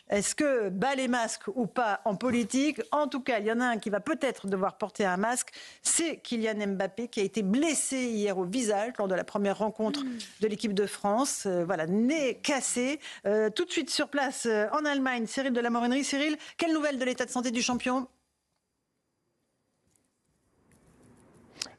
Est-ce que bas les masques ou pas en politique? En tout cas, il y en a un qui va peut-être devoir porter un masque. C'est Kylian Mbappé qui a été blessé hier au visage lors de la première rencontre de l'équipe de France. Voilà, nez cassé. Tout de suite sur place en Allemagne, Cyril de la Morinerie. Cyril, quelle nouvelle de l'état de santé du champion?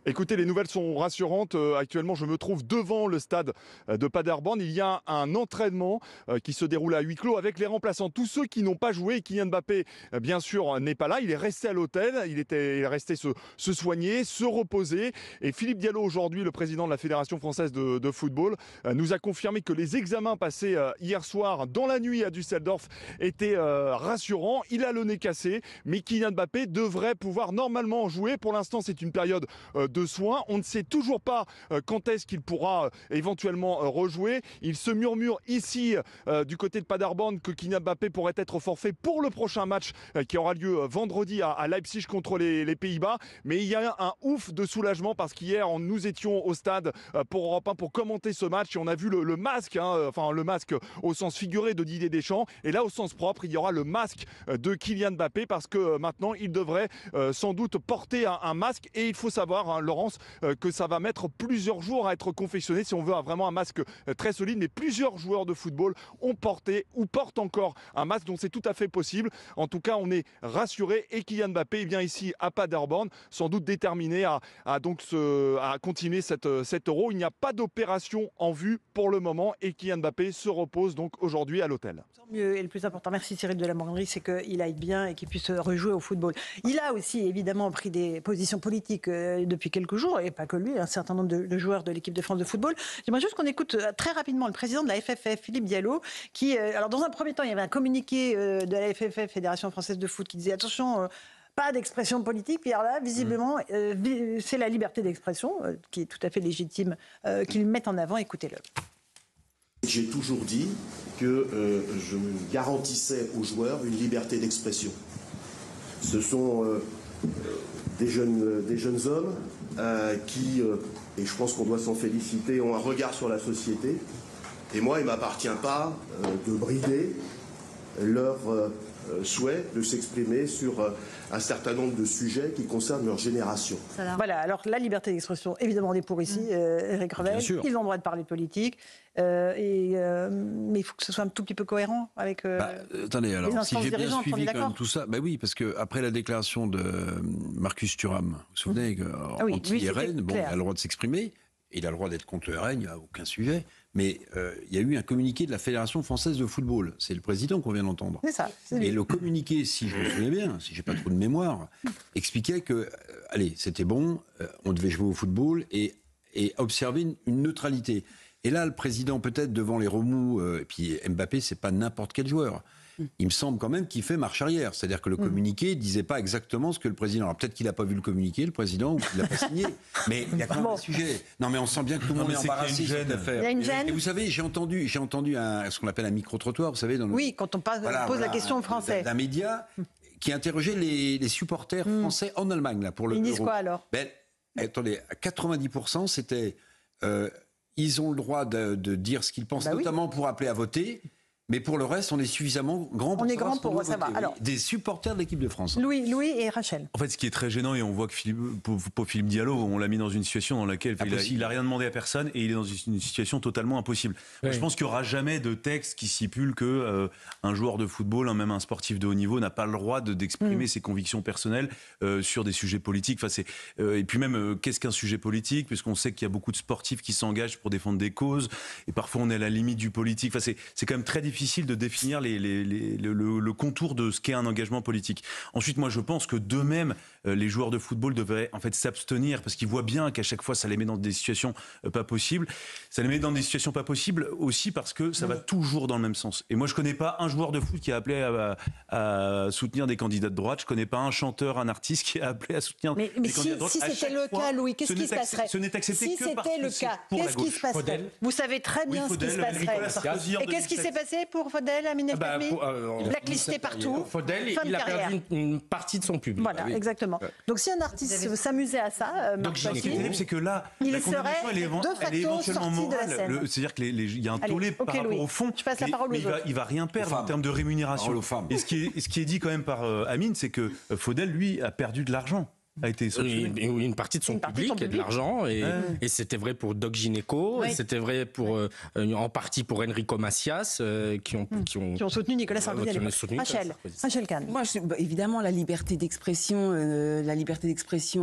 Écoutez, les nouvelles sont rassurantes. Actuellement, je me trouve devant le stade de Paderborn. Il y a un entraînement qui se déroule à huis clos avec les remplaçants. Tous ceux qui n'ont pas joué. Kylian Mbappé, bien sûr, n'est pas là. Il est resté à l'hôtel. Il est resté se soigner, se reposer. Et Philippe Diallo, aujourd'hui, le président de la Fédération française de football, nous a confirmé que les examens passés hier soir dans la nuit à Düsseldorf étaient rassurants. Il a le nez cassé, mais Kylian Mbappé devrait pouvoir normalement jouer. Pour l'instant, c'est une période de soins. On ne sait toujours pas quand est-ce qu'il pourra éventuellement rejouer. Il se murmure ici du côté de Paderborn que Kylian Mbappé pourrait être forfait pour le prochain match qui aura lieu vendredi à Leipzig contre les Pays-Bas. Mais il y a un ouf de soulagement parce qu'hier nous étions au stade pour Europe 1 pour commenter ce match et on a vu le masque, enfin le masque au sens figuré de Didier Deschamps, et là au sens propre il y aura le masque de Kylian Mbappé parce que maintenant il devrait sans doute porter un masque. Et il faut savoir, Laurence, que ça va mettre plusieurs jours à être confectionné si on veut vraiment un masque très solide. Mais plusieurs joueurs de football ont porté ou portent encore un masque, donc c'est tout à fait possible. En tout cas, on est rassuré et Kylian Mbappé vient ici à Paderborn, sans doute déterminé à continuer cet Euro. Il n'y a pas d'opération en vue pour le moment et Kylian Mbappé se repose donc aujourd'hui à l'hôtel. Tant mieux, et le plus important, merci Cyril de la Morinerie, c'est qu'il aille bien et qu'il puisse rejouer au football. Il a aussi évidemment pris des positions politiques depuis quelques jours, et pas que lui, un certain nombre de joueurs de l'équipe de France de football. J'aimerais juste qu'on écoute très rapidement le président de la FFF, Philippe Diallo, qui, alors dans un premier temps, il y avait un communiqué de la FFF, Fédération Française de Foot, qui disait attention, pas d'expression politique. Puis alors là, visiblement, c'est la liberté d'expression, qui est tout à fait légitime, qu'ils mettent en avant. Écoutez-le. J'ai toujours dit que je garantissais aux joueurs une liberté d'expression. Ce sont des jeunes hommes qui, et je pense qu'on doit s'en féliciter, ont un regard sur la société. Et moi, il ne m'appartient pas de brider leur souhait de s'exprimer sur un certain nombre de sujets qui concernent leur génération. Voilà, alors la liberté d'expression, évidemment, on est pour ici, Éric Revel. Ils ont le droit de parler politique, mais il faut que ce soit un tout petit peu cohérent avec attendez, alors, les instances si j'ai bien dirigeantes, suivi quand même tout ça, oui, parce qu'après la déclaration de Marcus Thuram, vous vous souvenez, anti-RN, bon, il a le droit de s'exprimer, il a le droit d'être contre le RN, il n'y a aucun sujet. Mais il y a eu un communiqué de la Fédération Française de Football. C'est le président qu'on vient d'entendre. C'est ça. Et le communiqué, si je me souviens bien, si j'ai pas trop de mémoire, expliquait que, allez, c'était bon, on devait jouer au football et observer une neutralité. Et là, le président, peut-être devant les remous, et puis Mbappé, c'est pas n'importe quel joueur. Il me semble quand même qu'il fait marche arrière. C'est-à-dire que le communiqué ne disait pas exactement ce que le président... Alors peut-être qu'il n'a pas vu le communiqué, le président, ou qu'il ne l'a pas signé. Mais il y a quand même un sujet. Non, mais on sent bien que tout le monde est embarrassé. Il y a une gêne. Et vous savez, j'ai entendu ce qu'on appelle un micro-trottoir, vous savez. Oui, quand on pose la question aux Français. D'un média qui interrogeait les supporters français en Allemagne, là, pour le Ils disent quoi alors? Attendez, à 90%, c'était... ils ont le droit de dire ce qu'ils pensent, notamment pour appeler à voter. Mais pour le reste, on est suffisamment grand pour savoir. Alors, des supporters de l'équipe de France. Louis et Rachel. En fait, ce qui est très gênant, et on voit que pour Philippe Diallo, on l'a mis dans une situation dans laquelle il n'a rien demandé à personne et il est dans une situation totalement impossible. Oui. Je pense qu'il n'y aura jamais de texte qui stipule que un joueur de football, même un sportif de haut niveau, n'a pas le droit d'exprimer ses convictions personnelles sur des sujets politiques. Enfin, et puis même, qu'est-ce qu'un sujet politique? Puisqu'on sait qu'il y a beaucoup de sportifs qui s'engagent pour défendre des causes, et parfois on est à la limite du politique. Enfin, c'est quand même très difficile de définir le contour de ce qu'est un engagement politique. Ensuite, moi, je pense que d'eux-mêmes, les joueurs de football devraient en fait s'abstenir parce qu'ils voient bien qu'à chaque fois, ça les met dans des situations pas possibles. Ça les met dans des situations pas possibles aussi parce que ça va toujours dans le même sens. Et moi, je connais pas un joueur de foot qui a appelé à soutenir des candidats de droite. Je connais pas un chanteur, un artiste qui a appelé à soutenir des candidats de droite. Si c'était le cas, Louis, qu'est-ce qui se passerait? Ce n'est accepté que parce que c'est pour la gauche. Vous savez très bien ce qui se passerait. Et qu'est-ce qui s'est passé? terminé pour Faudel, Amine El Khatmi blacklisté partout. Faudel, fin de il a carrière. perdu une partie de son public. Voilà, exactement. Donc si un artiste s'amusait à ça, Marc Ce qui est Fauci, terrible, c'est que là, il la serait condamnation, elle est de facto éventuellement sorti de la morale. scène. C'est-à-dire qu'il y a un Allez, tollé ok, par rapport Louis. au fond. Je passe la mais- parole aux mais autres. il va rien perdre Aux en femmes. termes de rémunération. Parole aux femmes. Et ce qui est dit quand même par Amine, c'est que Faudel, lui, a perdu de l'argent. A été sanctionné. Une partie de son public et de l'argent, et c'était vrai pour Doc Gynéco, et c'était vrai pour en partie pour Enrico Macias, qui ont soutenu Nicolas Sarkozy à qui ont l'époque. soutenu Nicolas Rachel Sarkozy. Kahn. Moi, évidemment, la liberté d'expression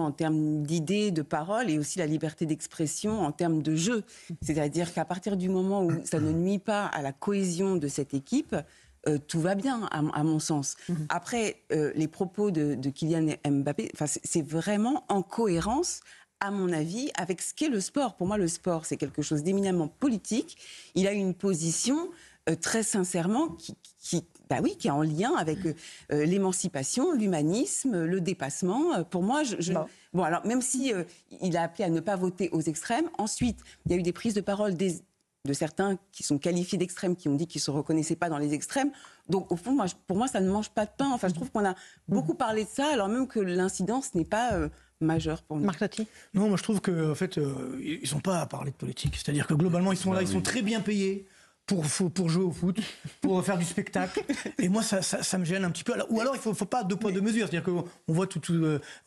en termes d'idées, de paroles, et aussi la liberté d'expression en termes de jeu. C'est-à-dire qu'à partir du moment où ça ne nuit pas à la cohésion de cette équipe, tout va bien, à mon sens. Après, les propos de Kylian Mbappé, c'est vraiment en cohérence, à mon avis, avec ce qu'est le sport. Pour moi, le sport, c'est quelque chose d'éminemment politique. Il a une position, très sincèrement, qui est en lien avec l'émancipation, l'humanisme, le dépassement. Pour moi, bon, alors, même si il a appelé à ne pas voter aux extrêmes, ensuite, il y a eu des prises de parole de certains qui sont qualifiés d'extrêmes, qui ont dit qu'ils ne se reconnaissaient pas dans les extrêmes. Donc, au fond, pour moi, ça ne mange pas de pain. Enfin, je trouve qu'on a beaucoup parlé de ça, alors même que l'incidence n'est pas majeure pour nous. Marc Totti. Non, moi je trouve qu'en fait, ils sont pas à parler de politique. C'est-à-dire que globalement, ils sont là, ils sont très bien payés pour jouer au foot, pour faire du spectacle. Et moi, ça me gêne un petit peu. Ou alors, il faut pas deux poids, deux mesures. C'est-à-dire qu'on voit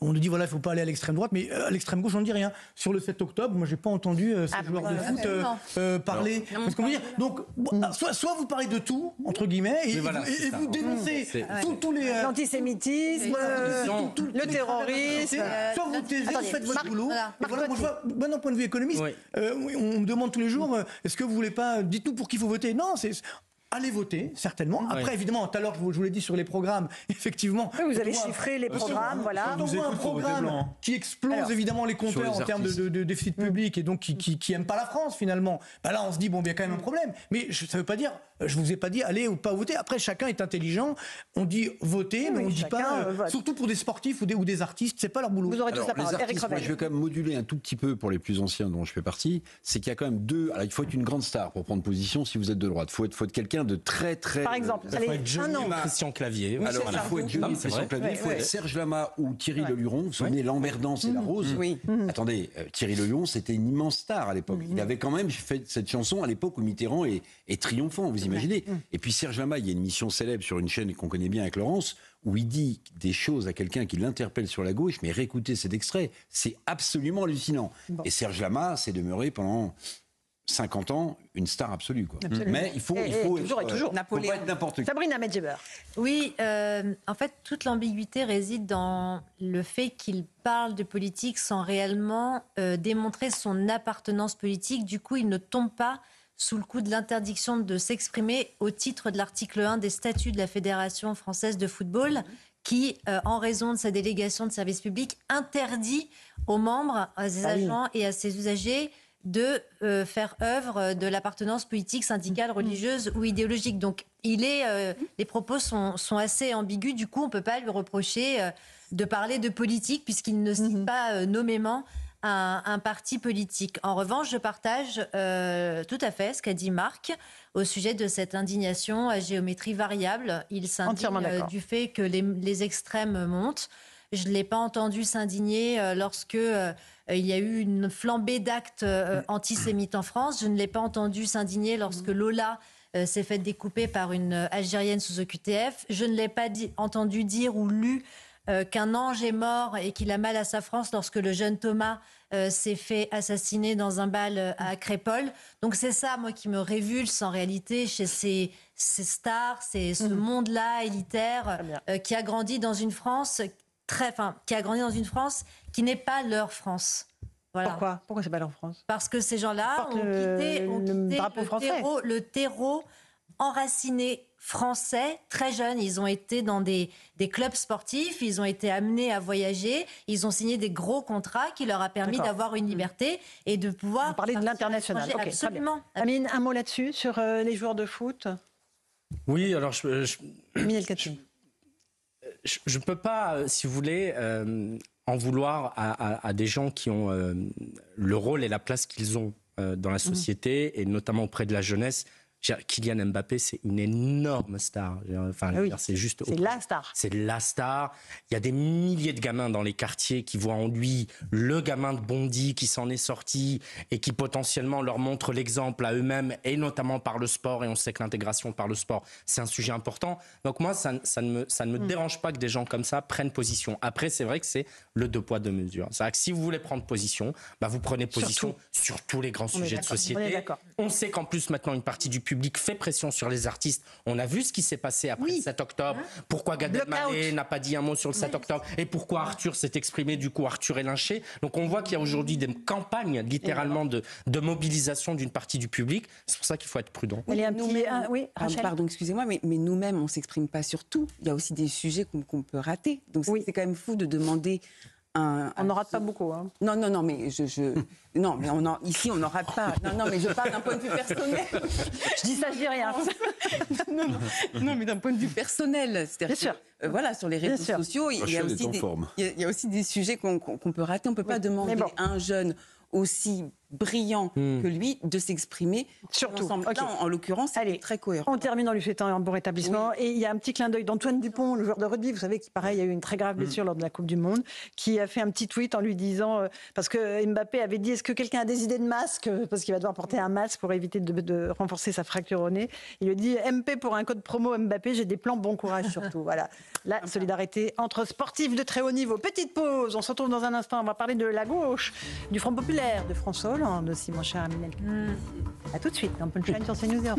on nous dit, voilà, il faut pas aller à l'extrême droite, mais à l'extrême gauche, on ne dit rien. Sur le 7 octobre, moi, j'ai pas entendu ces joueurs de foot parler. Parce qu'on veut dire, donc, soit vous parlez de tout, entre guillemets, et vous dénoncez tous les... L'antisémitisme, le terrorisme... Soit vous taisez, vous faites votre boulot. Voilà. Et voilà, moi, je vois, d'un point de vue économiste, on me demande tous les jours, est-ce que vous voulez pas, dites-nous pour qui il faut voter. Non, allez voter, certainement. Après, évidemment, tout à l'heure, je vous l'ai dit sur les programmes, effectivement. Oui, vous allez chiffrer les programmes, voilà. Quand on voit un programme qui explose évidemment les compteurs en termes de déficit public et donc qui aime pas la France, finalement, là, on se dit, bon, il y a quand même un problème. Mais ça veut pas dire, je vous ai pas dit allez ou pas voter. Après, chacun est intelligent. On dit voter, mais on dit pas, surtout pour des sportifs ou des artistes, c'est pas leur boulot. Vous aurez tous la parole. Les artistes, Éric Revel. moi, je vais quand même moduler un tout petit peu pour les plus anciens dont je fais partie. C'est qu'il y a quand même deux. Alors, il faut être une grande star pour prendre position si vous êtes de droite. Il faut être quelqu'un de très. Par exemple, Il faut être Johnny Christian Clavier. Alors, il faut être Johnny Christian Clavier, il faut être Serge Lama ou Thierry Leluron. Vous vous souvenez, Lambert-Dans et la Rose. Oui. Attendez, Thierry Leluron, c'était une immense star à l'époque. Il avait quand même fait cette chanson à l'époque où Mitterrand est triomphant, vous imaginez. Et puis Serge Lama, il y a une émission célèbre sur une chaîne qu'on connaît bien avec Laurence, où il dit des choses à quelqu'un qui l'interpelle sur la gauche, mais réécoutez cet extrait, c'est absolument hallucinant. Et Serge Lama s'est demeuré pendant 50 ans une star absolue, quoi. Mais il faut toujours Napoléon. pas être n'importe qui. Sabrina Medjeber. Oui, en fait, toute l'ambiguïté réside dans le fait qu'il parle de politique sans réellement démontrer son appartenance politique. Du coup, il ne tombe pas sous le coup de l'interdiction de s'exprimer au titre de l'article 1 des statuts de la Fédération française de football, qui, en raison de sa délégation de service public, interdit aux membres, à ses agents et à ses usagers de faire œuvre de l'appartenance politique, syndicale, religieuse ou idéologique. Donc, les propos sont assez ambigus. Du coup, on ne peut pas lui reprocher de parler de politique puisqu'il ne cite pas nommément un parti politique. En revanche, je partage tout à fait ce qu'a dit Marc au sujet de cette indignation à géométrie variable. Il s'indigne du fait que les extrêmes montent. Je ne l'ai pas entendu s'indigner lorsque il y a eu une flambée d'actes antisémites en France. Je ne l'ai pas entendu s'indigner lorsque Lola s'est faite découper par une Algérienne sous OQTF. Je ne l'ai pas entendu dire ou lu qu'un ange est mort et qu'il a mal à sa France lorsque le jeune Thomas s'est fait assassiner dans un bal à Crépol. Donc c'est ça, moi, qui me révulse en réalité chez ces stars, ce monde-là élitaire qui a grandi dans une France qui n'est pas leur France. Voilà. Pourquoi c'est pas leur France? Parce que ces gens-là ont quitté le terreau enraciné français très jeunes. Ils ont été dans des clubs sportifs, ils ont été amenés à voyager, ils ont signé des gros contrats qui leur a permis d'avoir une liberté et de pouvoir... Vous parlez de l'international. Okay, absolument. Amine, un mot là-dessus, sur les joueurs de foot? Oui, alors Amine El Khatmi. Je ne peux pas, si vous voulez, en vouloir à des gens qui ont le rôle et la place qu'ils ont dans la société, et notamment auprès de la jeunesse. Kylian Mbappé, c'est une énorme star. Enfin, c'est juste. C'est la star. C'est la star. Il y a des milliers de gamins dans les quartiers qui voient en lui le gamin de Bondy qui s'en est sorti et qui potentiellement leur montre l'exemple à eux-mêmes et notamment par le sport. Et on sait que l'intégration par le sport, c'est un sujet important. Donc moi, ça ne me dérange pas que des gens comme ça prennent position. Après, c'est vrai que c'est le 2 poids 2 mesures. C'est-à-dire que si vous voulez prendre position, vous prenez position sur tous les grands sujets de société. On sait qu'en plus, maintenant, une partie du public fait pression sur les artistes. On a vu ce qui s'est passé après le 7 octobre. Pourquoi Gad Elmaleh n'a pas dit un mot sur le 7 octobre et pourquoi Arthur s'est exprimé. Du coup, Arthur est lynché. Donc on voit qu'il y a aujourd'hui des campagnes, littéralement, de mobilisation d'une partie du public. C'est pour ça qu'il faut être prudent. Pardon, excusez-moi, mais nous-mêmes, on ne s'exprime pas sur tout. Il y a aussi des sujets qu'on peut rater. Donc c'est quand même fou de demander... On n'en rate pas beaucoup. Hein. Non, mais non, mais ici, on n'en rate pas. Non, mais je parle d'un point de vue personnel. Je dis ça, je dis rien. non, mais d'un point de vue personnel. Bien sûr. Voilà, sur les réseaux sociaux, il y a aussi des sujets qu'on peut rater. On ne peut pas demander à un jeune aussi brillant que lui de s'exprimer surtout. Là, en l'occurrence, c'est très cohérent. On termine en lui souhaitant un bon rétablissement. Et il y a un petit clin d'œil d'Antoine Dupont, le joueur de rugby, vous savez, qui pareil, il y a eu une très grave blessure lors de la Coupe du Monde, qui a fait un petit tweet en lui disant, parce que Mbappé avait dit, est-ce que quelqu'un a des idées de masque, parce qu'il va devoir porter un masque pour éviter de renforcer sa fracture au nez. Il lui dit, MP pour un code promo Mbappé, j'ai des plans, bon courage surtout. Voilà, la solidarité entre sportifs de très haut niveau. Petite pause, on se retrouve dans un instant, on va parler de la gauche, du Front populaire, de François Hollande aussi, mon cher Aminel. À tout de suite dans Punchline sur CNews.